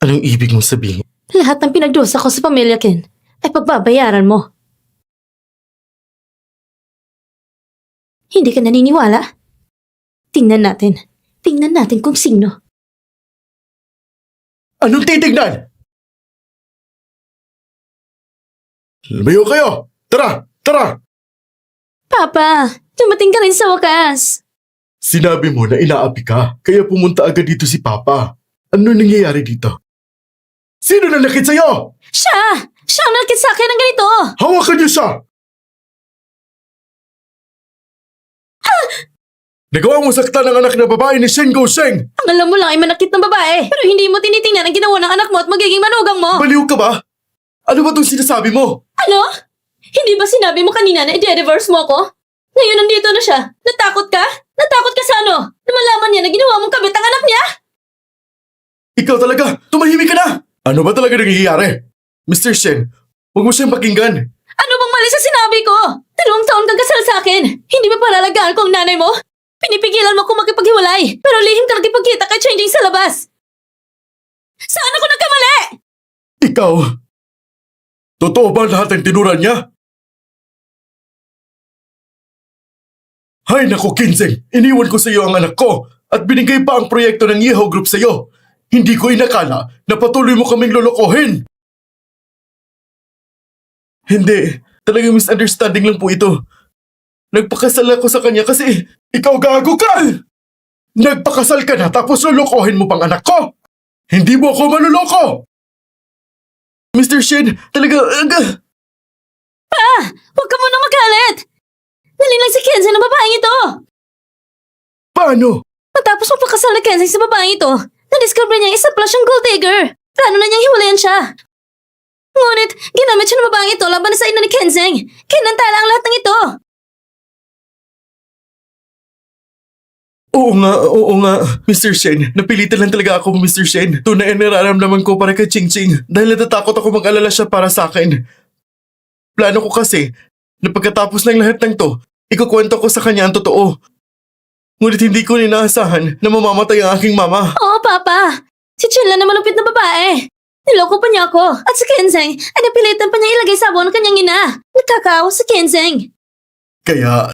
Anong ibig mong sabihin? Lahat ng pinagdusa ko sa pamilya Ken ay pagbabayaran mo. Hindi ka naniniwala? Tingnan natin. Tingnan natin kung sino. Anong titignan? Lumayo kayo! Tara! Tara! Papa, dumating ka rin sa wakas. Sinabi mo na inaapi ka, kaya pumunta agad dito si Papa. Ano nangyayari dito? Sino nanakit sa'yo? Siya! Siya ang nalakit sa akin ng ganito! Hawakan niyo siya! Nagawa mo saktan ang anak na babae ni Shen Gosheng! Ang alam mo lang ay manakit ng babae, pero hindi mo tinitingnan ang ginawa ng anak mo at magiging manugang mo! Baliw ka ba? Ano ba itong sinasabi mo? Ano? Hindi ba sinabi mo kanina na i-divorce mo ako? Ngayon nandito na siya. Natakot ka? Natakot ka sa ano? Na malaman niya na ginawa mong kabit ang anak niya? Ikaw talaga! Tumahimik ka na! Ano ba talaga nangyayari? Mr. Shen, huwag mo siyang pakinggan. Ano bang mali sa sinabi ko? 2 taon kang kasal sa akin. Hindi ba palalagaan ko ang nanay mo? Pinipigilan mo akong makipaghiwalay. Pero lihim ka nakipagkita kay Changing sa labas. Saan ako nagkamali? Ikaw! Totoo ba lahat ng tinuran niya? Hay naku, Kinzeng! Iniwan ko sa iyo ang anak ko at binigay pa ang proyekto ng Yihaw Group sa iyo. Hindi ko inakala na patuloy mo kaming lolokohin. Hindi. Talagang misunderstanding lang po ito. Nagpakasal ako sa kanya kasi ikaw gago ka! Nagpakasal ka na tapos lolokohin mo pang anak ko! Hindi mo ako maluloko! Mr. Shen, talaga... Huwag ka muna magalit. Dali lang si Kenzie ng babaeng ito. Paano? Matapos magpakasal na Kenzie sa babaeng ito, nadiscover niya isa pala siyang gold digger. Plano na niyang hiwalayan siya. Ngunit, ginamit siya ng babaeng ito laban sa ina ni Kenzeng. Kinantala ang lahat ng ito. Oo nga, Mr. Shen. Napilitan lang talaga ako, Mr. Shen. Tunay ang nararamdaman ko para kay Ching Ching dahil natatakot ako mag-alala siya para sa akin. Plano ko kasi na pagkatapos ng lahat ng to, ikukwento ko sa kanya ang totoo. Ngunit hindi ko inaasahan na mamamatay ang aking mama. Oo, Papa. Si Chinla na malupit na babae. Niloko pa niya ako. At si Kenzeng ay napilitan pa niya ilagay sa abo ng kanyang ina. Nagkakaawa si Kenzeng. Kaya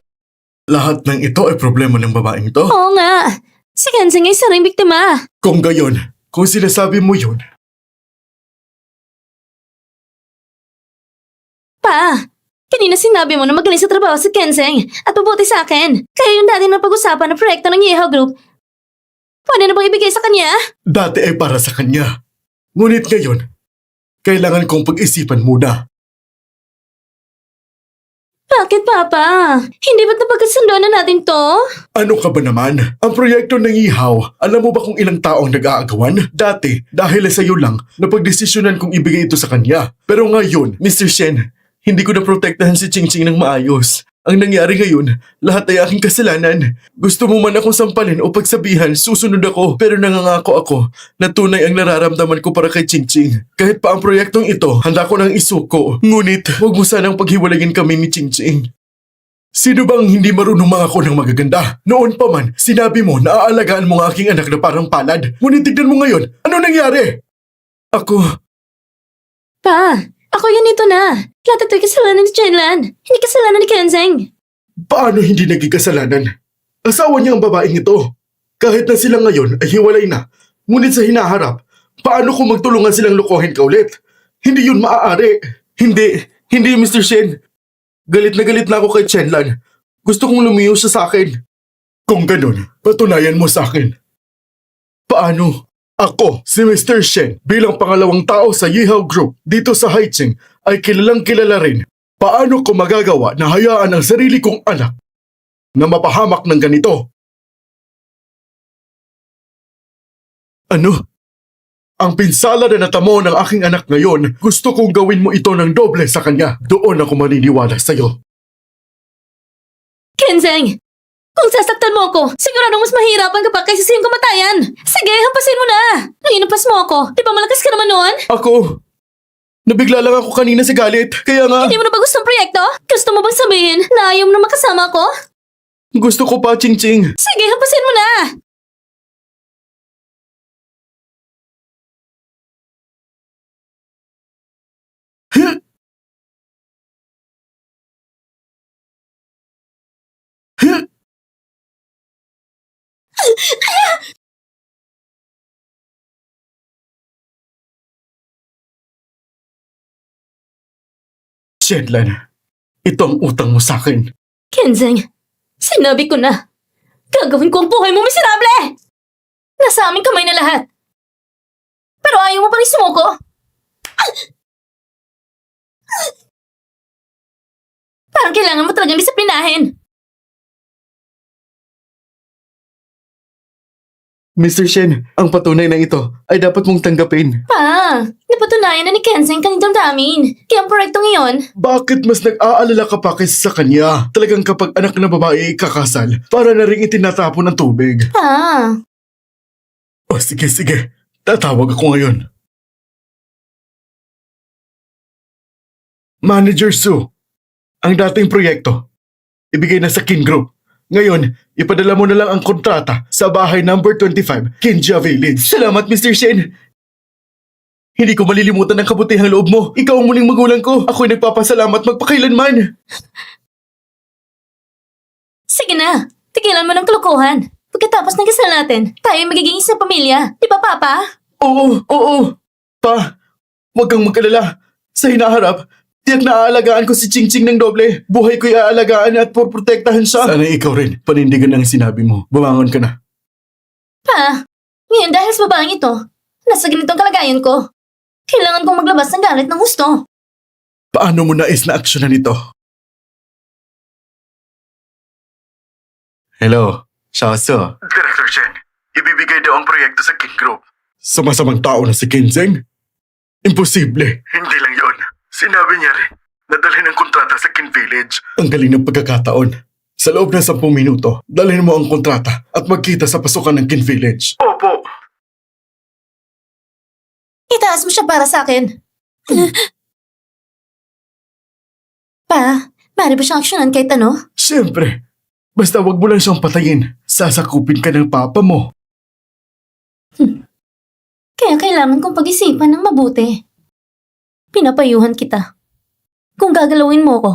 lahat ng ito ay problema ng babaeng to? Oo nga. Si Kenzeng ay isa ring biktima. Kung gayon, kung sinasabi mo yun, Pa, kanina sinabi mo na magaling sa trabaho si Kenzeng at mabuti sa akin. Kaya yung dati na pag-usapan ng proyekto ng Yeho Group, pwede na bang ibigay sa kanya? dati ay para sa kanya. Ngunit ngayon, kailangan kong pag-isipan muna. Bakit, Papa? Hindi ba't napagkasundo na natin to? Ano ka ba naman? Ang proyekto ng Ihaw, alam mo ba kung ilang taong nag-aagawan? Dati, dahil sa iyo lang, napagdesisyonan kong ibigay ito sa kanya. Pero ngayon, Mr. Shen, hindi ko naprotektahan si Ching Ching ng maayos. Ang nangyari ngayon, lahat ay aking kasalanan. Gusto mo man akong sampalin o pagsabihan, susunod ako. Pero nangangako ako na tunay ang nararamdaman ko para kay Ching Ching. Kahit pa ang proyektong ito, handa ko nang isuko. Ngunit, huwag mo sanang paghiwalayin kami ni Ching Ching. Sino bang hindi marunong mangako ng magaganda? Noon pa man, sinabi mo na aalagaan mo ang aking anak na parang palad. Ngunit tignan mo ngayon, ano nangyari? Ako, Pa, ako yun ito na. Lahat ito'y kasalanan ni Chenlan. Hindi kasalanan ni Kenzeng. paano hindi naging kasalanan? Asawa niya ang babaeng ito. Kahit na sila ngayon ay hiwalay na, ngunit sa hinaharap, paano kung magtulungan silang lokohin ka ulit? Hindi yun maaari. Hindi Mr. Shen. Galit na ako kay Chenlan. Gusto kong lumiyo siya sa akin. Kung ganun, patunayan mo sa akin. Paano? Ako, si Mr. Shen, bilang pangalawang tao sa Yihaw Group dito sa Haicheng, ay kilalang kilala rin. Paano ko magagawa na hayaan ang sarili kong anak na mapahamak ng ganito? Ano? Ang pinsala na natamo ng aking anak ngayon, gusto kong gawin mo ito ng doble sa kanya. Doon ako maniniwala sa'yo. Kenzeng! Kung sasaktan mo ako, siguradong mas mahirapan ka pa kaysa sa iyong kamatayan. Sige, hampasin mo na. Nanginampas mo ako. Di ba malakas ka naman noon? Ako, nabigla lang ako kanina sa galit. Kaya nga, Hindi mo na ba gusto ang proyekto? Gusto mo bang sabihin na ayaw mo na makasama ako? gusto ko pa, Ching Ching. Sige, hampasin mo na. Shenlan, ito ang utang mo sa akin. Kenzeng, sinabi ko na. Gagawin ko ang buhay mo miserable! Nasa aming kamay na lahat. Pero ayaw mo pa rin sumuko? Parang kailangan mo talagang disiplinahin. Mr. Shen, ang patunay na ito ay dapat mong tanggapin. Pa, napatunayan na ni Kenzeng kanyang damdamin. Kaya ang proyektong iyon, Bakit mas nag-aalala ka pa kaysa sa kanya? Talagang kapag anak na babae ikakasal, para na rin itinatapon ng tubig. pa. O sige, tatawag ako ngayon. Manager Sue, ang dating proyekto, ibigay na sa Kin Group. Ngayon, ipadala mo na lang ang kontrata sa bahay number 25, Kinja Village. Salamat, Mr. Shen. Hindi ko malilimutan ang kabutihang loob mo. Ikaw ang muling magulang ko. Ako'y nagpapasalamat magpakailanman. Sige na, tigilan mo ng kalokohan. Pagkatapos ng kasal natin, tayo ay magiging isang pamilya. Di ba, Papa? Oo. Pa, huwag kang mag-alala. Sa hinaharap, tiyak na aalagaan ko si Ching Ching ng doble. Buhay ko'y aalagaan at poprotektahan siya. Sana ikaw rin, panindigan ang sinabi mo. Bumangon ka na. Pa, ngayon dahil sa babaeng ito, nasa ganitong kalagayan ko. Kailangan kong maglabas ng galit ng gusto. Paano mo nais na aksyonan ito? Hello, Shaoso. Director Chen, ibibigay daw ang proyekto sa King Group. Sa masamang tao na si Kenzeng? Imposible. Hindi lang yon. Sinabi niya rin na dalhin ang kontrata sa Kin Village. Ang galing ng pagkakataon. Sa loob ng 10 minuto, dalhin mo ang kontrata at magkita sa pasukan ng Kin Village. Opo. Itaas mo siya para sa akin. Pa, maaari ba siyang aksyonan kahit ano? Siyempre. Basta wag mo lang siyang patayin. Sasakupin ka ng papa mo. Kaya kailangan kong pag-isipan ng mabuti. Pinapayuhan kita. Kung gagalawin mo ko,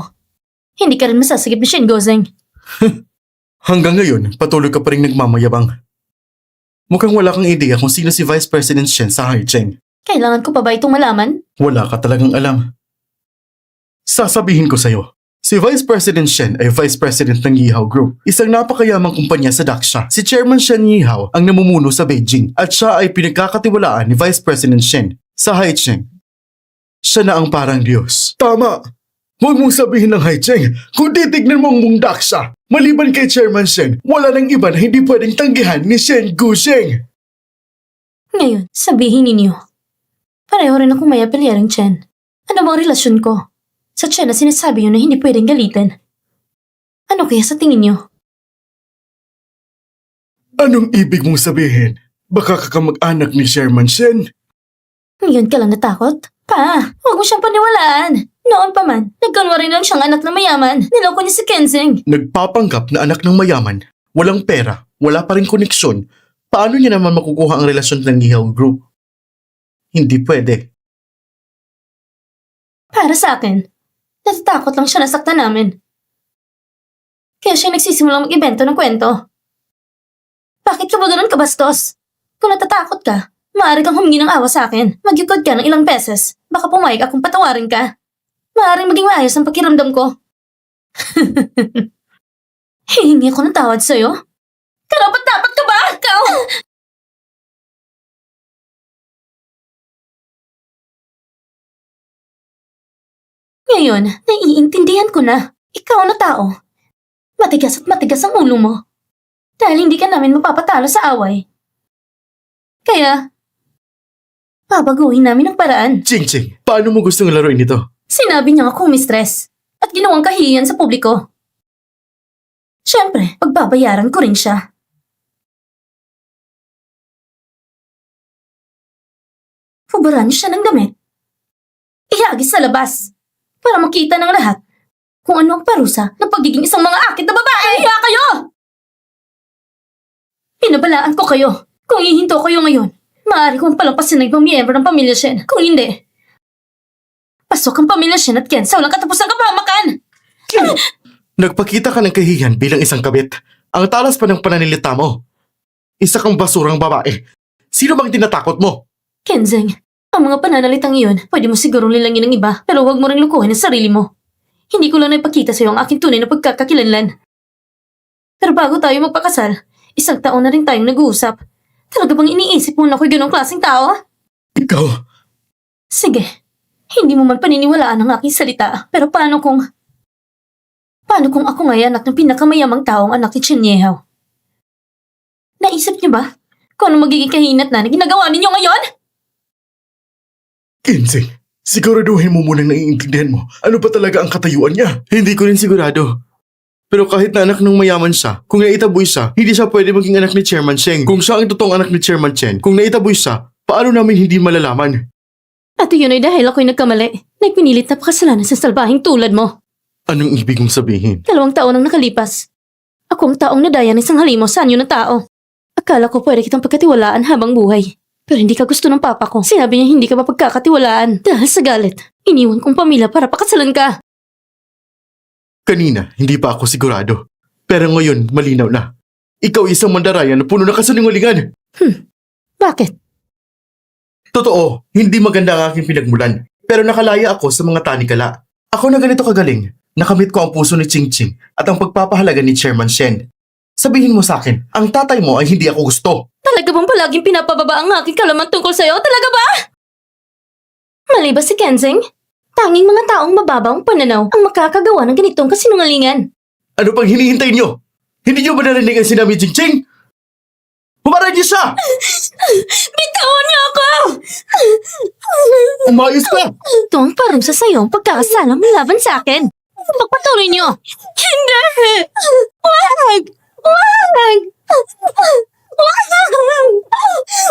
hindi ka rin masasagip ni Shin Gozeng. Hanggang ngayon, patuloy ka pa rin nagmamayabang. Mukhang wala kang ideya kung sino si Vice President Shen sa Haicheng. Kailangan ko pa ba itong malaman? Wala ka talagang alam. Sasabihin ko sa'yo, si Vice President Shen ay Vice President ng Yihao Group, isang napakayamang kumpanya sa Daxia. Si Chairman Shen Yihao ang namumuno sa Beijing at siya ay pinagkakatiwalaan ni Vice President Shen sa Haicheng. Siya na ang parang Diyos. Tama! Huwag mong sabihin ng Haicheng kung titignan mo ang buong Daxia. Maliban kay Chairman Shen, wala nang iba na hindi pwedeng tanggihan ni Shen Gusheng. Ngayon, sabihin ninyo. Pareho rin akong may apelyaring Chen. Ano bang relasyon ko? Sa Chen na sinasabi nyo na hindi pwedeng galitin. Ano kaya sa tingin nyo? Anong ibig mong sabihin? Baka ka kamag-anak ni Chairman Shen? Ngayon ka lang natakot? Pa, huwag mo siyang paniwalaan. Noon pa man, nagkunwari lang siyang anak na mayaman. Niloko niya si Kenzeng. Nagpapanggap na anak ng mayaman, walang pera, wala pa rin koneksyon. Paano niya naman makukuha ang relasyon ng Yihao Group? Hindi pwede. Para sa akin, natatakot lang siya nasaktan namin. Kaya siya nagsisimulang mag-ibento ng kwento. Bakit ka ba ganun kabastos? Kung natatakot ka, maaari kang humingi ng awa sa akin. Magyukod ka ng ilang beses. Baka pumayag akong patawarin ka. Maaaring maging maayos ang pakiramdam ko. Hihingi ako ng tawad sa'yo? Karapat-dapat ka ba? Ikaw! Ngayon, naiintindihan ko na. Ikaw na tao. Matigas at matigas ang ulo mo. Dahil hindi ka namin mapapatalo sa away. Kaya, babaguhin namin ang paraan. Ching Ching, paano mo gustong laruin ito? Sinabi niya akong mistress at ginawang kahihiyan sa publiko. Siyempre, pagbabayaran ko rin siya. Hubaran niyo siya ng damit. Ihagis sa labas para makita ng lahat kung ano ang parusa ng pagiging isang mga akit na babae. Hiya kayo! Pinabalaan ko kayo. Kung hihinto kayo ngayon, maaari kong palampasin ng ibang miyembro ng pamilya Shen. Kung hindi, pasok ang pamilya Shen at Ken sa walang katapusang kapahamakan! Nagpakita ka ng kahihiyan bilang isang kabit. Ang talas pa ng pananilita mo. Isa kang basurang babae. Sino bang tinatakot mo? Kenzeng, ang mga pananalitang iyon, pwede mo sigurong lilangin ng iba, pero huwag mo rin lukuhin ang sarili mo. Hindi ko lang naipakita sa'yo ang aking tunay na pagkakakilanlan. Pero bago tayo magpakasal, 1 taon na rin tayong nag-uusap. Talaga bang iniisip mo na ako'y ganong klaseng tao? Ikaw, Sige, hindi mo man paniniwalaan ang aking salita, pero paano kung ako ngay anak ng pinakamayamang taong anak ni Chen Yehao? Naisip niyo ba kung ano magiging kahinat na ginagawa ninyo ngayon? Kinsey, siguraduhin mo munang naiintindihan mo ano pa talaga ang katayuan niya. Hindi ko rin sigurado. Pero kahit na anak ng mayaman siya, kung naitaboy siya, hindi siya pwede maging anak ni Chairman Sheng. Kung siya ang totoong anak ni Chairman Chen, kung naitaboy siya, paano namin hindi malalaman? At yun ay dahil ako'y nagkamali. Nagpinilit na pakasalanan sa salbahing tulad mo. Anong ibig mong sabihin? 2 taon ang nakalipas. Ako ang taong nadaya ng isang halimo sa anyo ng tao. Akala ko pwede kitang pagkatiwalaan habang buhay. Pero hindi ka gusto ng papa ko. Sinabi niya hindi ka mapagkakatiwalaan. Dahil sa galit, iniwan kong pamilya para pakasalan ka. Kanina, hindi pa ako sigurado. Pero ngayon, malinaw na. Ikaw isang mandarayan na puno ng kasinungalingan. Bakit? Totoo, hindi maganda ang aking pinagmulan. Pero nakalaya ako sa mga tanikala. Ako na ganito kagaling. Nakamit ko ang puso ni Ching Ching at ang pagpapahalaga ni Chairman Shen. Sabihin mo sa akin, ang tatay mo ay hindi ako gusto. Talaga bang palaging pinapababa ang aking kalaman tungkol sa'yo? Talaga ba? Mali ba si Kenzeng? Tanging mga taong mababaw ang pananaw ang makakagawa ng ganitong kasinungalingan. Ano pang hinihintay niyo? Hindi niyo ba narinig ang sinabi ni Ching Ching? Humarad niyo siya! Bitawan niyo ako! Umayos ka! Ito ang parusa sa'yo ang pagkakasalang malaban sa akin. Pagpatuloy niyo! Hindi! Wag! Wag! Wag!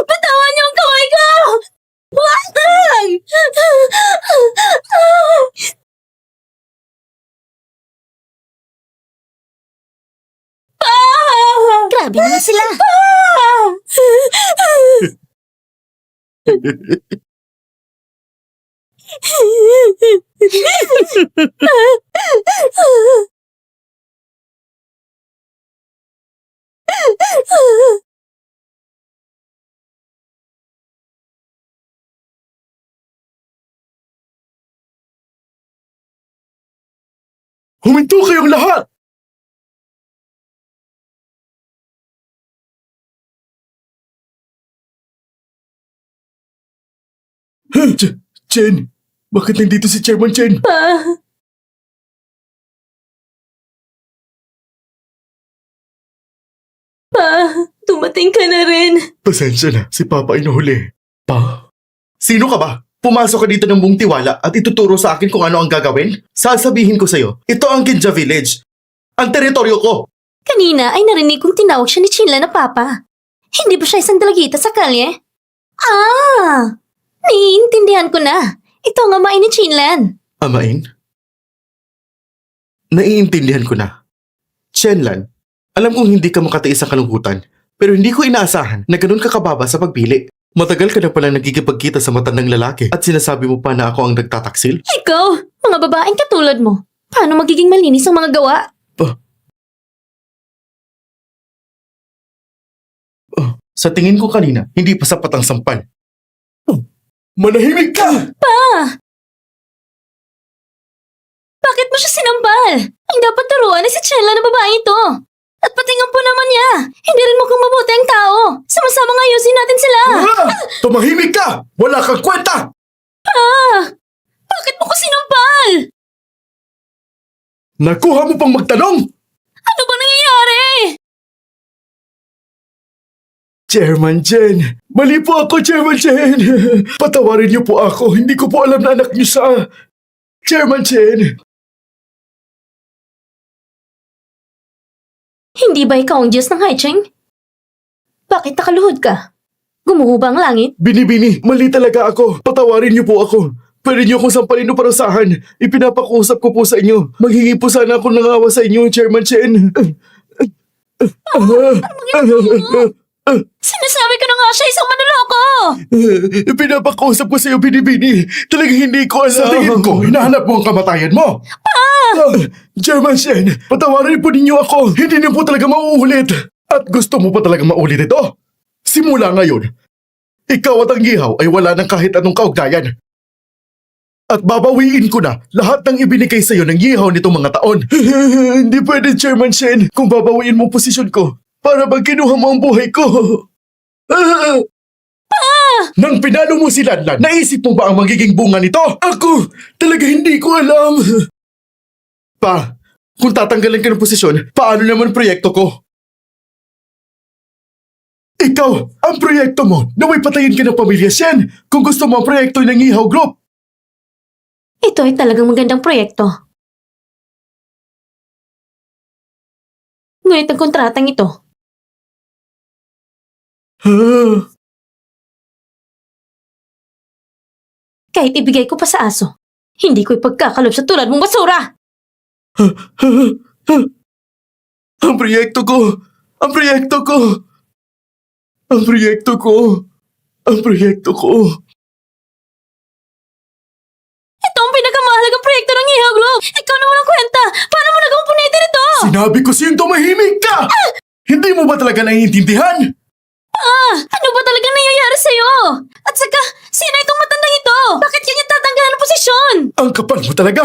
Batawan niyo ang kamay ko! Wag! Grabe naman sila! Huminto kayong lahat! Chen, bakit nandito si Chairman Chen? Dumating ka na rin. Pasensya na, si Papa ay nahuli. Pa? Sino ka ba? Pumasok ka dito ng buong tiwala at ituturo sa akin kung ano ang gagawin? Sasabihin ko sa'yo, ito ang Kinja Village. Ang teritoryo ko. Kanina ay narinig kong tinawag siya ni Chinlan na Papa. Hindi ba siya isang dalagita sa kalye? Ah! Naiintindihan ko na. Ito ang amain ni Chinlan. Amain? Naiintindihan ko na. Chenlan, alam kong hindi ka makatiis ang kalungkutan, pero hindi ko inaasahan na ganun ka kababa sa pagpili. Matagal ka na palang nagkikipagkita sa matandang lalaki at sinasabi mo pa na ako ang nagtataksil? Ikaw, mga babaeng katulad mo. Paano magiging malinis ang mga gawa? Sa tingin ko kanina, hindi pa sapat ang sampal. Manahimik ka! Bakit mo siya sinampal? Ang dapat turuan ay si Chela na babae ito. At pati nga po naman niya. Hindi rin mukhang mabuti ang tao. Sama-sama ayusin natin sila. Tumahimik ka! Wala kang kwenta! Bakit mo ko sinampal? Nakuha mo pang magtanong? Ano ba nangyayari? Chairman Chen! Mali po ako, Chairman Chen! Patawarin niyo po ako. Hindi ko po alam na anak niyo sa... Chairman Chen! Hindi ba ikaw ang Diyos ng Haicheng? Bakit nakaluhod ka? Gumuho ba ang langit? Binibini, mali talaga ako. Patawarin niyo po ako. Pwede niyo akong sampalin o parusahan. Ipinapakusap ko po sa inyo. Maghingi po sana ako ng awa sa inyo, Chairman Chen. Sinasabi ko na nga siya isang manloloko! Pinapakusap ko sa iyo, Binibini. Talagang hindi ko alam. Sa tingin ko, hinahanap mo ang kamatayan mo. Chairman Chen, patawarin po ninyo ako. Hindi niyo po talaga mauulit. At gusto mo pa talaga maulit ito? Simula ngayon, ikaw at ang ihaw ay wala ng kahit anong kaugnayan. At babawiin ko na lahat ng ibinigay sa iyo ng ihaw nitong mga taon. Hindi pwede, Chairman Chen, kung babawiin mo ang posisyon ko para bang kinuha mo ang buhay ko. Nang pinalo mo si Lanlan, naisip mo ba ang magiging bunga nito? Ako, talaga hindi ko alam. Pa, kung tatanggalan ka ng posisyon, paano naman proyekto ko? Ikaw, ang proyekto mo, naway patayin ka ng pamilya Shen kung gusto mo ang proyekto ng Ihaw Group. Ito ay talagang magandang proyekto. Ngunit ang kontratang ito, kahit ibigay ko pa sa aso, hindi ko ipagkakalob sa tulad mong basura! Ang proyekto ko! Ang proyekto ko! Ang proyekto ko! Ang proyekto ko! Ito ang pinakamahalagang proyekto ng Ihaw Group! Ikaw na walang kwenta! Paano mo nagawang punitin ito? Sinabi ko sa'yo tumahimik ka! Hindi mo ba talaga naiintindihan? Ano ba talaga nangyayari sa'yo? At saka, sino itong matandang ito? Bakit kanya tatanggalan ng posisyon? Ang kapal mo talaga!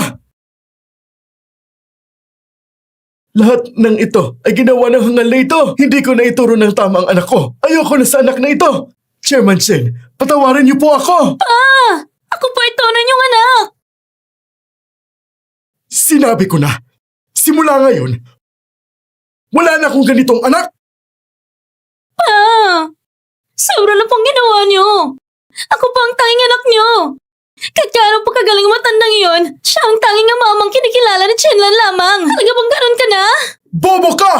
Lahat ng ito ay ginawa ng hangal na ito. Hindi ko na ituro ng tama ang anak ko. Ayoko na sa anak na ito. Chairman Shen, patawarin niyo po ako. Ako po ito na inyong anak! Sinabi ko na, simula ngayon, wala na akong ganitong anak. Sobra na pong ginawa niyo! Ako pa ang tanging anak niyo! Kahit gaano pa kagaling matandang iyon, siya ang tanging amamang kinikilala ni Chenlan lamang. Talaga bang ganon ka na? Bobo ka!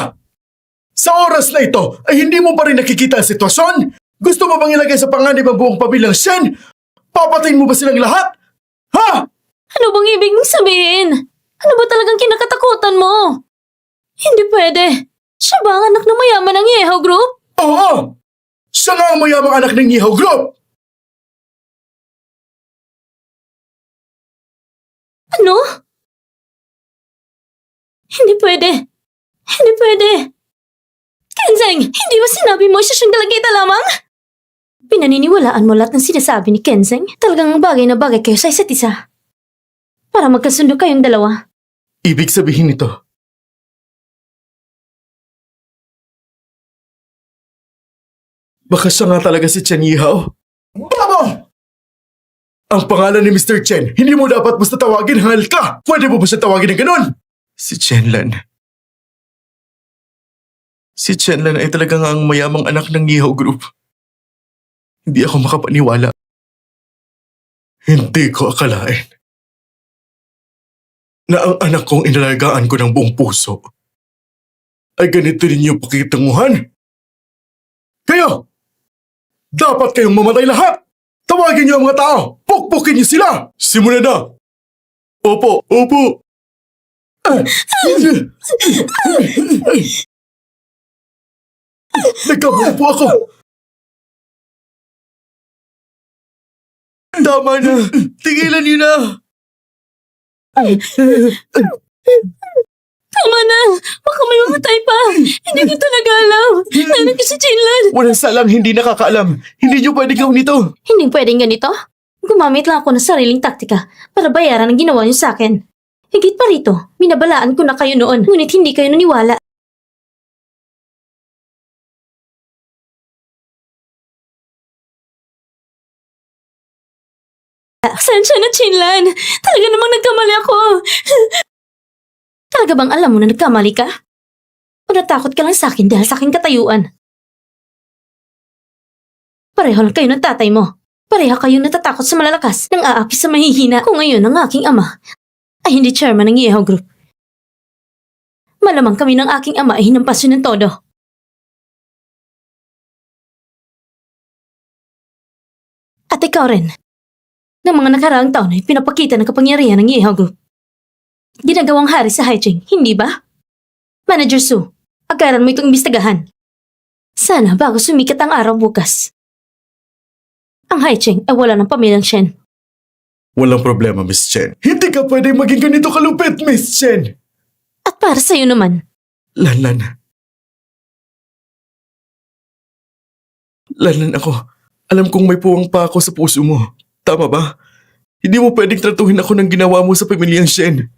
Sa oras na ito ay hindi mo pa rin nakikita ang sitwasyon? Gusto mo bang ilagay sa panganib ang buong pamilyang Shen? Papatayin mo ba silang lahat? Ha? Ano bang ibig mong sabihin? Ano ba talagang kinakatakutan mo? Hindi pwede. Siya ba ang anak ng mayaman ng Yeho Group? Oo! Siya nga ang mayamang anak ng Yeho Group! Ano? Hindi pwede. Hindi pwede. Kenzeng, hindi ba sinabi mo siya siyang dalagita lamang? Pinaniniwalaan mo lahat ng sinasabi ni Kenzeng? Talagang bagay na bagay kayo sa isa't isa. Para magkasundo kayong dalawa. Ibig sabihin nito, baka siya nga talaga si Chen Yihao? Babo! Ang pangalan ni Mr. Chen, hindi mo dapat basta tawagin hangal ka! Pwede mo ba siya tawagin ng ganun? Si Chenlan. Si Chenlan ay talaga nga ang mayamang anak ng Yihao Group. Hindi ako makapaniwala. Hindi ko akalain na ang anak kong inalagaan ko ng buong puso ay ganito rin yung pakikitunguhan. Kayo! Dapat kayong mamatay lahat! Tawagin niyo ang mga tao! Pukpukin niyo sila! Simulan na! Opo, opo! Nagkamali po ako! Tama na! Tigilan niyo na! Tama na! Baka may mamatay pa! Hindi ko talaga alam! Nanak ko si Chenlan! Walang salang hindi nakakaalam. Hindi niyo pwede gawin ito. Hindi pwedeng ganito. Gumamit lang ako ng sariling taktika para bayaran ang ginawa niyo sa akin. Higit pa rito, binabalaan ko na kayo noon, ngunit hindi kayo naniwala. Sensya na, Chenlan! Talaga namang nagkamali ako! Talaga bang alam mo na nagkamali ka? O natakot ka lang sa akin dahil sa aking katayuan? Pareho lang kayo ng tatay mo. Pareho kayong natatakot sa malalakas nang aapi sa mahihina. Kung ngayon ang aking ama ay hindi chairman ng Yeho Group. Malamang kami ng aking ama ay hinampas yun ng todo. At ikaw rin. Ng mga nakaraang taon ay pinapakita ng kapangyarihan ng Yeho Group. Ginagawang hari sa Haicheng, hindi ba? Manager Su, agaran mo itong imbestagahan. Sana bago sumikat ang araw bukas. Ang Haicheng ay wala ng pamilyang Shen. Walang problema, Miss Chen. Hindi ka pwede maging ganito kalupit, Miss Chen. At para sa'yo naman, Lanlan. Lanlan ako. Alam kong may puwang pa ako sa puso mo. Tama ba? Hindi mo pwedeng tratuhin ako ng ginawa mo sa pamilyang Shen.